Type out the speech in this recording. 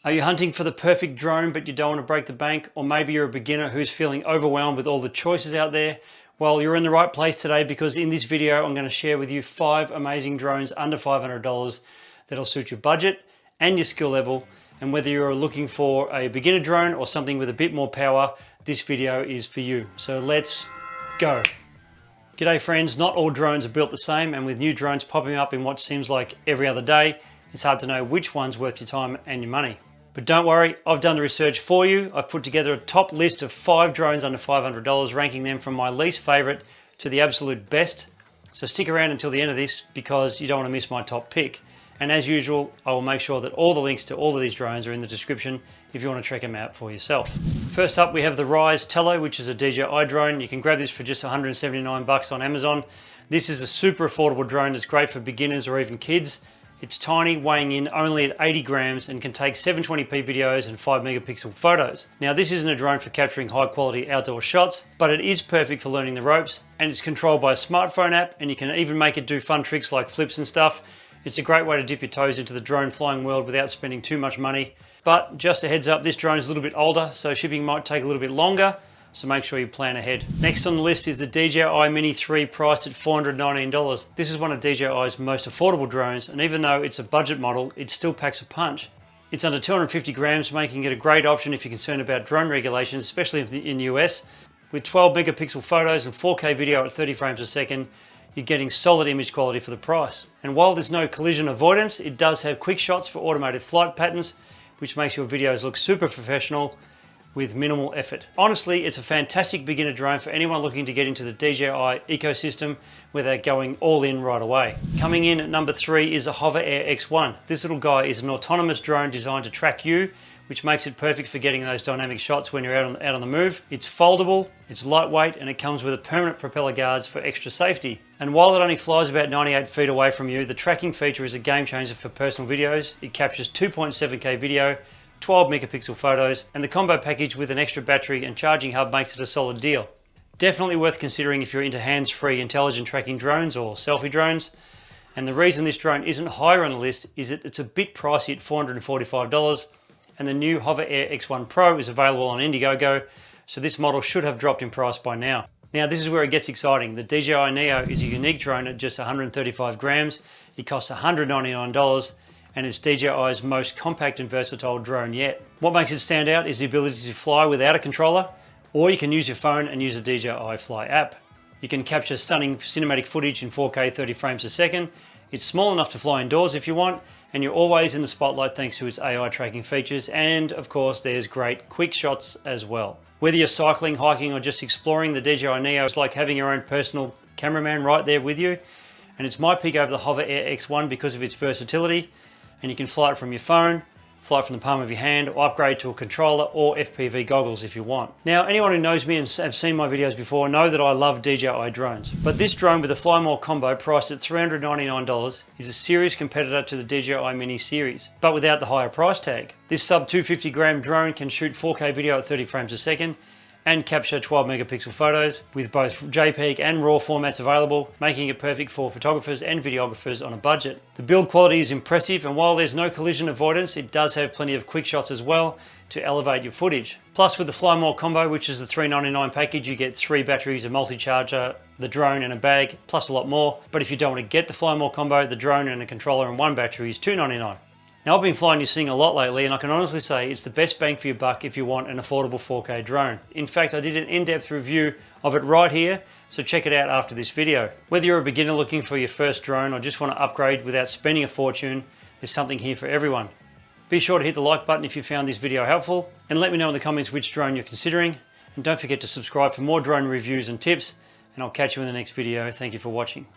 Are you hunting for the perfect drone but you don't want to break the bank? Or maybe you're a beginner who's feeling overwhelmed with all the choices out there? Well, you're in the right place today, because in this video I'm going to share with you 5 amazing drones under $500 that'll suit your budget and your skill level. And whether you're looking for a beginner drone or something with a bit more power, this video is for you. So let's go. G'day friends, not all drones are built the same, and with new drones popping up in what seems like every other day, it's hard to know which one's worth your time and your money. But don't worry, I've done the research for you. I've put together a top list of 5 drones under $500, ranking them from my least favorite to the absolute best. So stick around until the end of this, because you don't want to miss my top pick. And as usual, I will make sure that all the links to all of these drones are in the description if you want to check them out for yourself. First up, we have the Rise Tello, which is a DJI drone. You can grab this for just $179 on Amazon. This is a super affordable drone that's great for beginners or even kids. It's tiny, weighing in only at 80 grams, and can take 720p videos and 5 megapixel photos. Now, this isn't a drone for capturing high quality outdoor shots, but it is perfect for learning the ropes, and it's controlled by a smartphone app, and you can even make it do fun tricks like flips and stuff. It's a great way to dip your toes into the drone flying world without spending too much money. But just a heads up, this drone is a little bit older, so shipping might take a little bit longer, so make sure you plan ahead. Next on the list is the DJI Mini 3, priced at $419. This is one of DJI's most affordable drones, and even though it's a budget model, it still packs a punch. It's under 250 grams, making it a great option if you're concerned about drone regulations, especially in the US. With 12 megapixel photos and 4K video at 30 frames a second, you're getting solid image quality for the price. And while there's no collision avoidance, it does have quick shots for automated flight patterns, which makes your videos look super professional with minimal effort. Honestly, it's a fantastic beginner drone for anyone looking to get into the DJI ecosystem without going all in right away. Coming in at number 3 is the Hover Air X1. This little guy is an autonomous drone designed to track you, which makes it perfect for getting those dynamic shots when you're out on the move. It's foldable, it's lightweight, and it comes with a permanent propeller guards for extra safety. And while it only flies about 98 feet away from you, the tracking feature is a game changer for personal videos. It captures 2.7K video, 12 megapixel photos, and the combo package with an extra battery and charging hub makes it a solid deal. Definitely worth considering if you're into hands-free intelligent tracking drones or selfie drones. And the reason this drone isn't higher on the list is that it's a bit pricey at $445, and the new Hover Air X1 Pro is available on Indiegogo, so this model should have dropped in price by now. Now, this is where it gets exciting. The DJI Neo is a unique drone at just 135 grams. It costs $199, and it's DJI's most compact and versatile drone yet. What makes it stand out is the ability to fly without a controller, or you can use your phone and use the DJI Fly app. You can capture stunning cinematic footage in 4K 30 frames a second. It's small enough to fly indoors if you want, and you're always in the spotlight thanks to its AI tracking features, and of course there's great quick shots as well. Whether you're cycling, hiking, or just exploring, the DJI Neo is like having your own personal cameraman right there with you. And it's my pick over the Hover Air X1 because of its versatility, and you can fly it from your phone, fly it from the palm of your hand, or upgrade to a controller or FPV goggles if you want. Now, anyone who knows me and have seen my videos before know that I love DJI drones, but this drone with the Fly More combo, priced at $399, is a serious competitor to the DJI Mini series, but without the higher price tag. This sub 250 gram drone can shoot 4K video at 30 frames a second and capture 12 megapixel photos with both JPEG and RAW formats available, making it perfect for photographers and videographers on a budget. The build quality is impressive, and while there's no collision avoidance, it does have plenty of quick shots as well to elevate your footage. Plus, with the Fly More combo, which is the $399 package, you get 3 batteries, a multi-charger, the drone and a bag, plus a lot more. But if you don't want to get the Fly More combo, the drone and a controller and 1 battery is $299. Now, I've been flying this thing a lot lately, and I can honestly say it's the best bang for your buck if you want an affordable 4K drone. In fact, I did an in-depth review of it right here, so check it out after this video. Whether you're a beginner looking for your first drone or just want to upgrade without spending a fortune, there's something here for everyone. Be sure to hit the like button if you found this video helpful, and let me know in the comments which drone you're considering. And don't forget to subscribe for more drone reviews and tips, and I'll catch you in the next video. Thank you for watching.